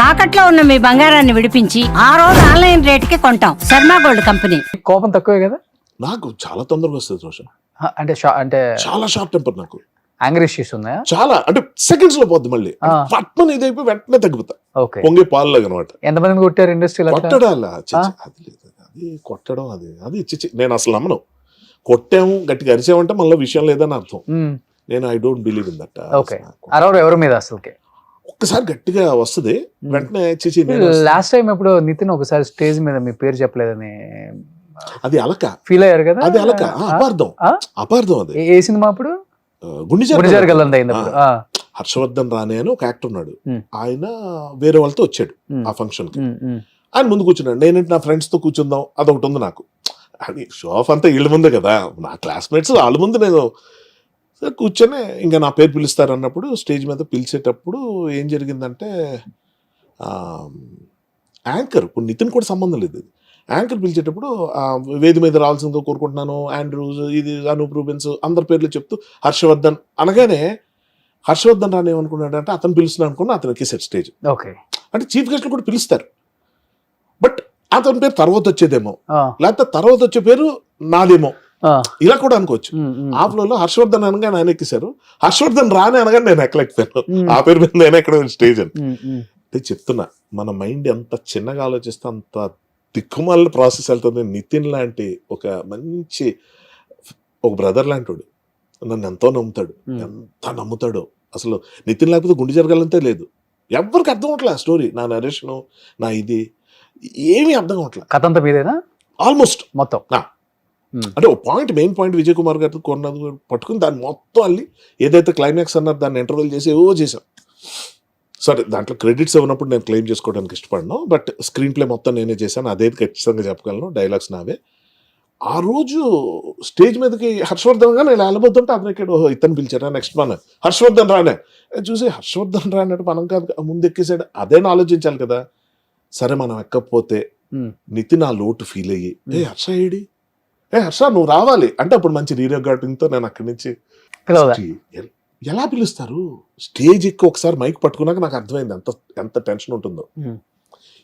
తాకట్లో ఉన్న మీ బంగారాన్ని విడిపించి ఆ రోజు ఆన్లైన్ రేటుకి కొంటాం. Sharma gold company. కోపం తక్కువే కదా? నాకు చాలా తొందరగా వస్తుంది రోషన్. అంటే అంటే చాలా షార్ట్ టెంపర్ నాకు. యాంగ్రీ ఇష్యూస్ ఉన్నాయా? చాలా అంటే సెకండ్స్ లో పోద్ది మళ్ళీ. పట్మని ఇదైపోయి వెంటనే తగ్గుతా. ఓకే. పొంగే పాలు అనమాట. ఎంతమంది కొట్టారు ఇండస్ట్రీలో? కొట్టడాలా అది లేదు, అది కొట్టడం అది చిచ్చి. నేను అసలు నమ్మను. కొట్టాము గట్టిగా అరిచామంటే మళ్ళీ విషయం లేదని అర్థం. నేను I don't believe in that. Okay. అరవరు ఎవరి మీద అసలుకే ఒక్కసారి గట్టిగా వస్తుంది వెంటనే చిచి. లాస్ట్ టైం ఎప్పుడు నితిన్ ఒకసారి స్టేజ్ మీద మీ పేరు చెప్పలేదని అది అలక ఫీల్ అయ్యారు కదా? అది అలక, అపార్థం. అపార్థం. అది ఏ సినిమా అప్పుడు? గుండిజార్ గల్లంతా. హర్షవర్ధన్ రానే అని ఒక యాక్టర్ ఉన్నాడు. ఆయన వేరే వాళ్ళతో వచ్చాడు ఆ ఫంక్షన్ కి. ఆయన ముందు కూర్చున్నాడు. నేనంటే నా ఫ్రెండ్స్ తో కూర్చుందాం అదొకటి ఉంది నాకు. అది షో ఆఫ్ అంతా వీళ్ళ ముందే కదా, నా క్లాస్మేట్స్ వాళ్ళ ముందు. నేను కూర్చొని ఇంకా నా పేరు పిలుస్తారు అన్నప్పుడు స్టేజ్ మీద పిలిచేటప్పుడు ఏం జరిగిందంటే యాంకర్, ఇప్పుడు నితిన్ కూడా సంబంధం లేదు, యాంకర్ పిలిచేటప్పుడు వేది మీద రావాల్సిందో కోరుకుంటున్నాను, ఆండ్రూస్, ఇది అనూప్ రూబెన్స్, అందరి పేర్లు చెప్తూ హర్షవర్ధన్ అనగానే హర్షవర్ధన్ రాని ఏమనుకున్నాడు అంటే అతను పిలుస్తున్నాడు అనుకున్నా, అతనికి సెట్ స్టేజ్. ఓకే. అంటే చీఫ్ గెస్ట్లు కూడా పిలుస్తారు, బట్ అతని పేరు తర్వాత వచ్చేదేమో, లేకపోతే తర్వాత వచ్చే పేరు నాదేమో, ఇలా కూడా అనుకోవచ్చు. ఆ ఫ్లోలో హర్షవర్ధన్ అనగా ఆయన ఎక్కేశారు, హర్షవర్ధన్ రాని అనగా నేను ఎక్కలేకపోయాను. ఆ పేరు మీద నేను ఎక్కడ స్టేజ్ అని అంటే చెప్తున్నా. మన మైండ్ ఎంత చిన్నగా ఆలోచిస్తే అంత దిక్కుమాల ప్రాసెస్ వెళ్తుంది. నితిన్ లాంటి ఒక మంచి ఒక బ్రదర్ లాంటి వాడు నన్ను ఎంతో నమ్ముతాడు, ఎంత నమ్ముతాడో అసలు. నితిన్ లేకపోతే గుండె జరగాలంతే లేదు. ఎవరికి అర్థం అవట్లే ఆ స్టోరీ, నా నరేషను, నా ఇది ఏమీ అర్థం అవట్లే. కథ అంతా మీదేనా ఆల్మోస్ట్ మొత్తం? అంటే ఒక point, main point Vijay Kumar గారితో కొన్నది పట్టుకుని దాన్ని మొత్తం అల్లి ఏదైతే క్లైమాక్స్ అన్నారు దాన్ని ఇంటర్వెల్ చేసి ఏవో చేశాం. సరే, దాంట్లో క్రెడిట్స్ ఇవ్వనప్పుడు నేను క్లెయిమ్ చేసుకోవడానికి ఇష్టపడను, బట్ స్క్రీన్ ప్లే మొత్తం నేనే చేశాను, అదే ఖచ్చితంగా చెప్పగలను. డైలాగ్స్ నావే. ఆ రోజు స్టేజ్ మీదకి హర్షవర్ధన్ గా నేను వెళ్ళబోతుంటే అతను ఇక్కడ ఇతను పిలిచారా నెక్స్ట్ మన హర్షవర్ధన్ రానే చూసి హర్షవర్ధన్ రానట్టు మనం కాదు ముందు ఎక్కేసాడు. అదేనా ఆలోచించాలి కదా. సరే, మనం ఎక్కకపోతే నితిన్ ఆ లోటు ఫీల్ అయ్యి హర్ష ఏడి, హర్ష నువ్వు రావాలి అంటే అప్పుడు మంచి రీరిగార్డింగ్ తో నేను అక్కడి నుంచి ఎలా పిలుస్తారు. స్టేజ్ ఎక్కి ఒకసారి మైక్ పట్టుకున్నాక నాకు అర్థమైంది ఎంత టెన్షన్ ఉంటుందో.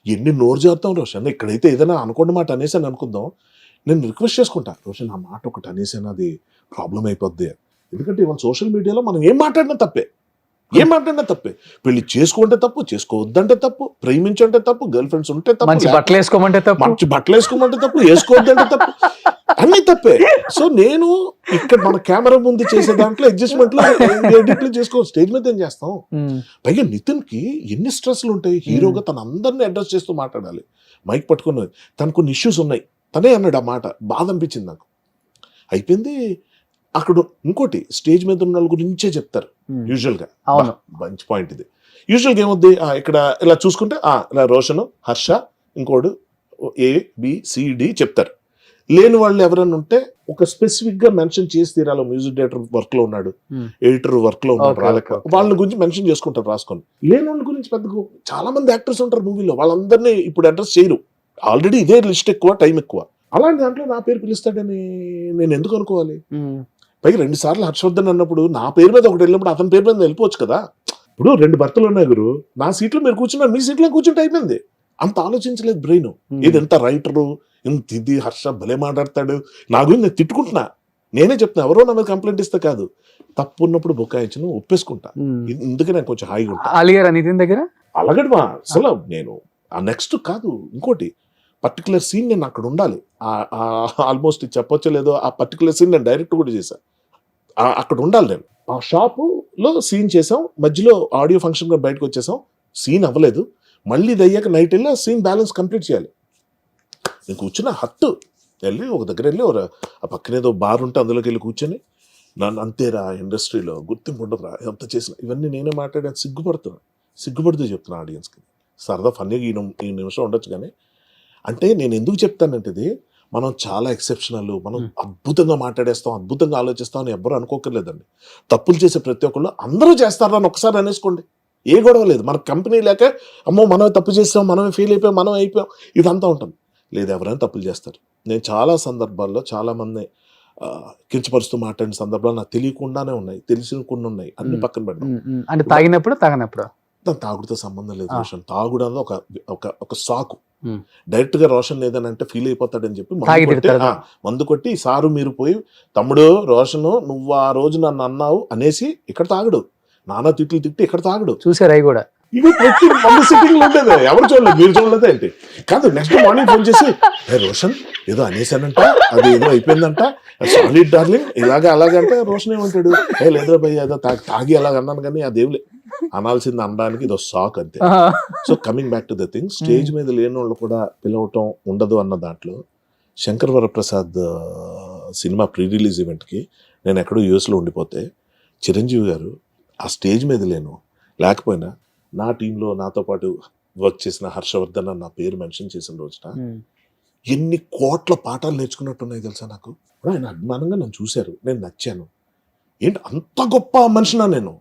ఎన్ని నోరు జారుతాం రోషన్. ఇక్కడైతే ఏదైనా అనుకోండి మాట అనేసాను అనుకుందాం, నేను రిక్వెస్ట్ చేసుకుంటా, రోషన్ ఆ మాట ఒకటి అనేసాను అది ప్రాబ్లం అయిపోద్ది. ఎందుకంటే ఇవాళ సోషల్ మీడియాలో మనం ఏం మాట్లాడినా తప్పే, పెళ్లి చేసుకుంటే తప్పు, చేసుకోవద్దంటే తప్పు, ప్రేమించంటే తప్పు, గర్ల్ ఫ్రెండ్స్ ఉంటే తప్పు, మంచి బట్టలు వేసుకోమంటే తప్పు, వేసుకోవద్దంటే తప్పు, అన్ని తప్పే. సో నేను ఇక్కడ మన కెమెరా ముందు చేసే దాంట్లో అడ్జస్ట్మెంట్ ఎడిట్లు చేసుకో, స్టేజ్ మీద ఏం చేస్తాం. పైగా నితిన్ కి ఎన్ని స్ట్రెస్లు ఉంటాయి. హీరోగా తన అందరినీ అడ్రస్ చేస్తూ మాట్లాడాలి, మైక్ పట్టుకున్నది, తనకు కొన్ని ఇష్యూస్ ఉన్నాయి. తనే అన్నాడు ఆ మాట, బాధ అనిపించింది నాకు. అయిపోయింది. అక్కడ ఇంకోటి, స్టేజ్ మీద ఉన్న వాళ్ళ గురించే చెప్తారు యూజువల్ గా. మంచి పాయింట్ ఇది. యూజువల్ గా ఏమవుద్ది, ఇక్కడ ఇలా చూసుకుంటే ఇలా రోషన్, హర్ష, ఇంకోడు ABCD చెప్తారు. లేని వాళ్ళు ఎవరైనా ఉంటే ఒక స్పెసిఫిక్ గా మెన్షన్ చేసి తీరాలి. మ్యూజిక్ డైరెక్టర్ వర్క్ లో ఉన్నాడు, ఎడిటర్ వర్క్ లో ఉన్నాడు, వాళ్ళ గురించి మెన్షన్ చేసుకుంటారు రాసుకొని. లేని వాళ్ళ గురించి పెద్ద చాలా మంది యాక్టర్స్ ఉంటారు మూవీలో, వాళ్ళందరినీ ఇప్పుడు అడ్రస్ చేయరు. ఆల్రెడీ ఇదే లిస్ట్ ఎక్కువ, టైం ఎక్కువ. అలాంటి దాంట్లో నా పేరు పిలుస్తాడని నేను ఎందుకు అనుకోవాలి. పైగా 2 సార్లు హర్షవర్ధన్ అన్నప్పుడు నా పేరు మీద ఒకటి వెళ్ళినప్పుడు అతని పేరు మీద వెళ్ళిపోవచ్చు కదా. ఇప్పుడు 2 భర్తలు ఉన్నాయి గురు, నా సీట్లో మీరు కూర్చున్నారు, మీ సీట్లో కూర్చుంటే అయిపోయింది. అంత ఆలోచించలేదు బ్రెయిన్. ఇది ఎంత రైటరు, ఇంత ఇది, హర్ష భలే మాట్లాడతాడు, నా గురించి నేను తిట్టుకుంటున్నా. నేనే చెప్తున్నా, ఎవరో నా మీద కంప్లైంట్ ఇస్తే కాదు, తప్పు ఉన్నప్పుడు బొక్కాయించను ఒప్పేసుకుంటా. ఇందుకే నేను కొంచెం హాయిగా ఉంటా. అలిగారా నితిన్ దగ్గర? అలాగడమా అసలు నేను ఆ నెక్స్ట్ కాదు, ఇంకోటి పర్టికులర్ సీన్ నేను అక్కడ ఉండాలి. ఆల్మోస్ట్ చెప్పొచ్చో లేదో, ఆ పర్టికులర్ సీన్ నేను డైరెక్ట్ కూడా చేశాను. అక్కడ ఉండాలి నేను. ఆ షాపులో సీన్ చేసాం, మధ్యలో ఆడియో ఫంక్షన్ కూడా బయటకు వచ్చేసాం, సీన్ అవ్వలేదు. మళ్ళీ ఇది అయ్యాక నైట్ వెళ్ళి ఆ సీన్ బ్యాలెన్స్ కంప్లీట్ చేయాలి. నేను కూర్చున్న హట్టు వెళ్ళి ఒక దగ్గర వెళ్ళి ఆ పక్కన ఏదో బార్ ఉంటే అందులోకి వెళ్ళి కూర్చొని, నన్ను అంతేరా ఇండస్ట్రీలో గుర్తింపు ఉండదురా ఎంత చేసిన, ఇవన్నీ నేనే మాట్లాడి సిగ్గుపడుతూ చెప్తున్నా ఆడియన్స్కి. సరదా ఫన్నీగా ఈ నిమిషం ఉండొచ్చు కానీ, అంటే నేను ఎందుకు చెప్తానంటే ఇది మనం చాలా ఎక్సెప్షనల్, మనం అద్భుతంగా మాట్లాడేస్తాం, అద్భుతంగా ఆలోచిస్తాం అని ఎవ్వరూ అనుకోకర్లేదండి. తప్పులు చేసే ప్రతి ఒక్కళ్ళు అందరూ చేస్తారా అని ఒకసారి అనేసుకోండి, ఏ గొడవ లేదు. మన కంపెనీ లేక అమ్మో మనమే తప్పు చేస్తాం, మనమే ఫెయిల్ అయిపోయాం, మనం అయిపోయాం, ఇదంతా ఉంటుంది. లేదు, ఎవరైనా తప్పులు చేస్తారు. నేను చాలా సందర్భాల్లో చాలా మంది కించపరుస్తూ మాట్లాడిన సందర్భాలు నాకు తెలియకుండానే ఉన్నాయి, తెలిసిన కొన్ని ఉన్నాయి, అన్ని పక్కన పెడతాం. అంటే తాగినప్పుడు మొత్తం తాగుడుతో సంబంధం లేదు రోషన్. తాగుడు అన్నది ఒక ఒక ఒక సాకు. Hmm. డైరెక్ట్ గా రోషన్ ఏదని అంటే ఫీల్ అయిపోతాడని చెప్పి తాగి తిడతాడు. మందు కొట్టి సారు మీరు పోయి తమ్ముడు రోషన్ నువ్వు ఆ రోజు నన్ను అన్నావు అనేసి ఇక్కడ తాగడు, నానా తిట్లు తిట్టి ఇక్కడ తాగడు. చూసారు అవి కూడా. ఇది ప్రతి మందు సిట్టింగ్ లో ఉండేది, ఎవరు చూడలేదు, మీరు చూడలేదు ఏంటి? కాదు, నెక్స్ట్ మార్నింగ్ ఫోన్ చేసి రోషన్ ఏదో అనేసానంట, అది ఏదో అయిపోయిందంట, సారీ డార్లింగ్ ఇలాగా అలాగంటే రోషన్ ఏమంటాడు, లేదురా భయ్య ఏదో తాగి అలాగ అన్నాను కానీ అదేం అనాల్సింది అనడానికి ఇది సాక్ అంతే. So coming back to the thing, stage మీద లేని వాళ్ళు కూడా పిలవటం ఉండదు అన్న దాంట్లో Shankar Varaprasad cinema pre release ఈవెంట్కి నేను ఎక్కడో యూఎస్లో ఉండిపోతే చిరంజీవి గారు ఆ స్టేజ్ మీద లేకపోయినా నా టీంలో నాతో పాటు వర్క్ చేసిన హర్షవర్ధన్ అని నా పేరు మెన్షన్ చేసిన రోజున ఎన్ని కోట్ల పాఠాలు నేర్చుకున్నట్టున్నాయి తెలుసా నాకు. ఆయన అభిమానంగా నన్ను చూశారు, నేను నచ్చాను. ఏంటి అంత గొప్ప మనిషినా నేను?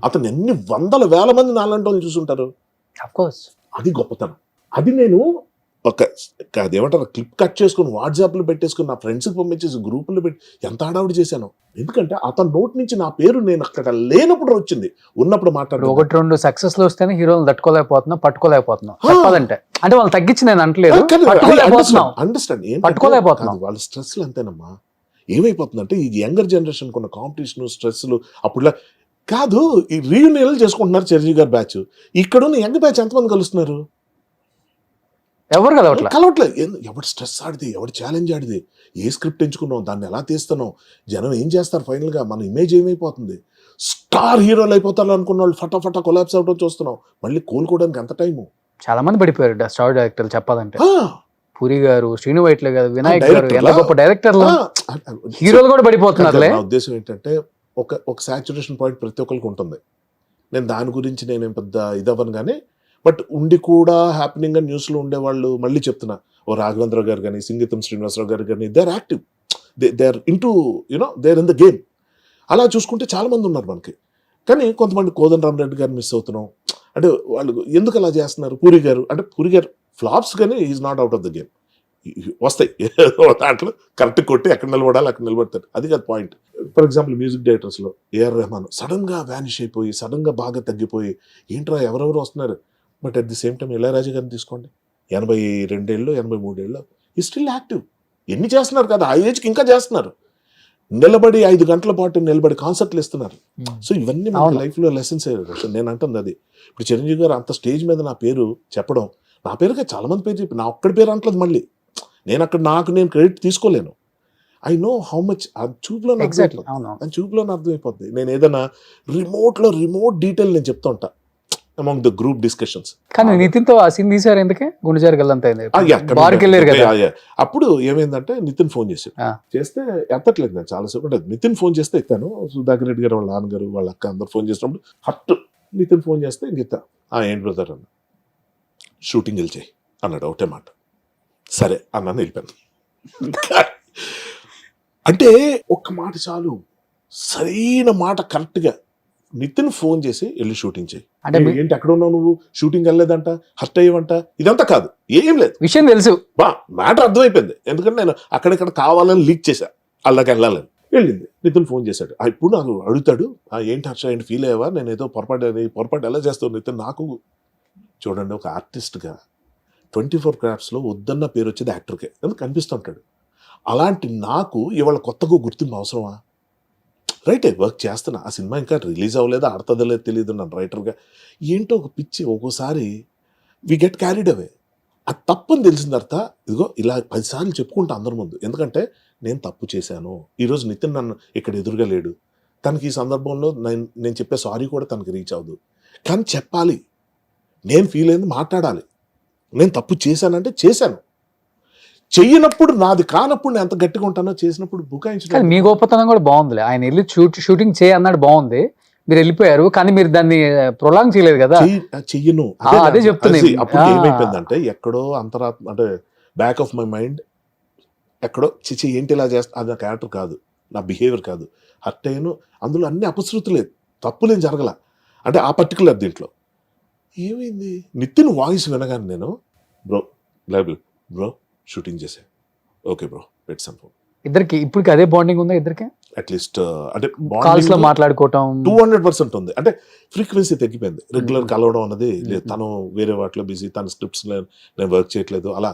అతను ఎన్ని వందల వేల మంది నాలాంటి వాళ్ళు చూసుంటారు. అది గొప్పతనం. అది నేను అదేమంటారు క్లిప్ కట్ చేసుకుని వాట్సాప్లో పెట్టేసుకుని నా ఫ్రెండ్స్కి పంపించేసి గ్రూపుల్లో పెట్టి ఎంత హడావుడి చేశాను. ఎందుకంటే అతని నోటి నుంచి నా పేరు నేను అక్కడ లేనప్పుడు వచ్చింది, ఉన్నప్పుడు మాట్లాడు. 1-2 సక్సెస్ లో వస్తేనే హీరోలు పట్టుకోలేకపోతున్నాం చెప్పాలంటే. అంటే వాళ్ళు తగ్గించి నేను అంటలేదు, అండర్స్టాండ్ పట్టుకోలేకపోతున్నాం. వాళ్ళ స్ట్రెస్లు అంతేనమ్మా. ఏమైపోతుందంటే ఈ యంగర్ జనరేషన్ కొన్న కాంపిటీషన్ స్ట్రెస్లు అప్పుడులా కాదు. ఈ రీయూనియన్లు చేసుకుంటున్నారు చిరంజీవి గారి బ్యాచ్. ఇక్కడ ఉన్న యంగ్ బ్యాచ్ ఎంతమంది కలుస్తున్నారు? ఎవరు కలవట్లేదు. ఎవడు స్ట్రెస్ ఆడిది, ఎవడు ఛాలెంజ్ ఆడిది, ఏ స్క్రిప్ట్ ఎంచుకున్నావు, దాన్ని ఎలా తీస్తున్నావు, జనం ఏం చేస్తారు, ఫైనల్ గా మన ఇమేజ్ ఏమైపోతుంది, స్టార్ హీరోలు అయిపోతారు అనుకున్న వాళ్ళు ఫటాఫటా కొలాప్స్ అవడం చూస్తున్నాం. మళ్ళీ కోలుకోవడానికి ఎంత టైము? చాలా మంది పడిపోయారు స్టార్ డైరెక్టర్లు చెప్పాలంటే. పూరి గారు, శ్రీను వైట్ల గారు, వినాయక్ గారు, ఎంత గొప్ప డైరెక్టర్లు, హీరోలు కూడా పడిపోతున్నారు. నా ఉద్దేశం ఏంటంటే ఒక సాచురేషన్ పాయింట్ ప్రతి ఒక్కరికి ఉంటుంది. నేను దాని గురించి నేనేం పెద్ద ఇదవ్వను కానీ, బట్ ఉండి కూడా హ్యాపెనింగ్ గా న్యూస్ లో ఉండేవాళ్ళు మళ్ళీ చెప్తున్నా, ఓ రాఘవేంద్ర గారు కానీ, సింగీతం శ్రీనివాసరావు గారు కానీ, they are active, they are into they are in the game. అలా చూసుకుంటే చాలా మంది ఉన్నారు మనకి. కానీ కొంతమంది కోదండ రామరెడ్డి గారు మిస్ అవుతున్నాం. అంటే వాళ్ళు ఎందుకు అలా చేస్తున్నారు? పూరి గారు ఫ్లాప్స్ కానీ is not out of the game. వస్తాయి దాంట్లో కరెక్ట్ కొట్టి ఎక్కడ నిలబడాలి అక్కడ నిలబడతారు. అది కాదు పాయింట్. ఫర్ ఎగ్జాంపుల్ మ్యూజిక్ డైరెక్టర్స్లో ఏఆర్ రెహమాన్ సడన్ గా వ్యానిష్ అయిపోయి, సడన్ గా బాగా తగ్గిపోయి, ఏంట్రా ఎవరెవరు వస్తున్నారు. But at the same time Ilaiyaraaja గారిని తీసుకోండి, 82 ఏళ్ళు 83 ఏళ్ళు ఈ స్టిల్ యాక్టివ్. ఎన్ని చేస్తున్నారు కదా, ఆ ఏజ్కి ఇంకా చేస్తున్నారు. నిలబడి 5 గంటల పాటు నిలబడి కాన్సర్ట్లు ఇస్తున్నారు. సో ఇవన్నీ మన లైఫ్లో లెసన్స్. నేను అంటుంది అది. ఇప్పుడు చిరంజీవి గారు అంత స్టేజ్ మీద నా పేరు చెప్పడం, నా పేరుగా చాలా మంది పేరు చెప్పి నా ఒక్కడి పేరు అంటలేదు. మళ్ళీ నేను అక్కడ నేను క్రెడిట్ తీసుకోలేను. I know how much. అది చూపులో అర్థమైపోద్ది. నేను ఏదైనా రిమోట్ డీటెయిల్ నేను చెప్తా ఉంటా అమాంగ్ ద గ్రూప్ డిస్కషన్స్. కానీ నితిన్తో ఆ సీన్ తీసారు ఎందుకే? గుండెజారి గల్లంతా అప్పుడు ఏమైందంటే నితిన్ ఫోన్ చేస్తే ఎత్తట్లేదు. నేను చాలాసేపు అంటే నితిన్ ఫోన్ చేస్తే ఎత్తాను. సుధాకర్ రెడ్డి గారు వాళ్ళ నాన్నగారు వాళ్ళ అక్క అందరు ఫోన్ చేసినప్పుడు హట్ నితిన్ ఫోన్ చేస్తే ఇంకెత్తా. ఏంటి బ్రదర్ అన్న, షూటింగ్ వెళ్ళిచేయి అన్నాడు ఒకటే మాట. సరే అన్నాను, వెళ్ళిపోయాను. అంటే ఒక్క మాట చాలు, సరైన మాట కరెక్ట్గా నితిన్ ఫోన్ చేసి వెళ్ళి షూటింగ్ చేయి. అంటే ఏంటి ఎక్కడ ఉన్నావు నువ్వు, షూటింగ్ వెళ్ళలేదంట, హర్ట్ అయ్యవంట, ఇదంతా కాదు, ఏం లేదు, విషయం తెలుసు, మ్యాటర్ అర్థమైపోయింది. ఎందుకంటే నేను అక్కడెక్కడ కావాలని లీక్ చేశా, అలాగ వెళ్ళాలని. వెళ్ళింది. నితిన్ ఫోన్ చేశాడు. ఇప్పుడు నాకు అడుగుతాడు, ఏంటి హర్ష ఏంటి ఫీల్ అయ్యావా, నేను ఏదో పొరపాటు ఎలా చేస్తావు నితిన్. నాకు చూడండి, ఒక ఆర్టిస్ట్గా 24 క్రాఫ్ట్స్లో వద్దన్న పేరు వచ్చేది యాక్టర్కే, ఎందుకు కనిపిస్తుంటాడు. అలాంటి నాకు ఇవాళ కొత్తగా గుర్తింపు అవసరమా? రైట్, వర్క్ చేస్తున్నా, ఆ సినిమా ఇంకా రిలీజ్ అవ్వలేదు, ఆడుతుందో లేదు తెలియదు. నన్ను రైటర్గా ఏంటో ఒక పిచ్చి, ఒక్కోసారి వి గెట్ క్యారీడ్ అవే. అది తప్పని తెలిసిన తర్వాత ఇదిగో ఇలా 10 సార్లు చెప్పుకుంటా అందరి ముందు. ఎందుకంటే నేను తప్పు చేశాను. ఈరోజు నితిన్ నన్ను ఇక్కడ ఎదురుగా లేడు, తనకి ఈ సందర్భంలో నేను చెప్పే సారీ కూడా తనకి రీచ్ అవ్వదు. కానీ చెప్పాలి, నేను ఫీల్ అయింది మాట్లాడాలి. నేను తప్పు చేశానంటే చేశాను, చెయ్యనప్పుడు నాది కానప్పుడు నేను ఎంత గట్టిగా ఉంటానో, చేసినప్పుడు బుకాయించడం. మీ గొప్పతనం కూడా బాగుందిలే. ఆయన వెళ్ళి షూటింగ్ చేయన్నాడు, బాగుంది, మీరు వెళ్ళిపోయారు, కానీ మీరు దాన్ని ప్రొలాంగ్ చేయలేదు కదా. చెయ్యను, అదే చెప్తున్నాను. అప్పుడు ఏమైపోయిందంటే ఎక్కడో అంతరాత్మ, అంటే బ్యాక్ ఆఫ్ మై మైండ్ ఎక్కడో చిచి ఏంటి ఇలా చేస్తా, అది నా క్యారెక్టర్ కాదు, నా బిహేవియర్ కాదు, హర్ట్ అయ్యాను. అందులో అన్ని అపశృతులేదు, తప్పులేం జరగల. అంటే ఆ పర్టికులర్ దీంట్లో ఏమైంది, నితిన్ వాయిస్ వినగానే నేను బ్రో షూటింగ్ చేసే, ఓకే బ్రో పెట్స్ ఫోన్. ఇద్దరికి ఇప్పటికి అదే బాండింగ్ ఉందా? ఇద్దరికి అట్లీస్ట్ అంటే కాల్స్ లో మాట్లాడుకోవటం 200% ఉంది. అంటే ఫ్రీక్వెన్సీ తగ్గిపోయింది. రెగ్యులర్ కలవడం అన్నది లేదు. తను వేరే వాటిలో బిజీ, తన స్క్రిప్ట్స్ నేను వర్క్ చేయట్లేదు, అలా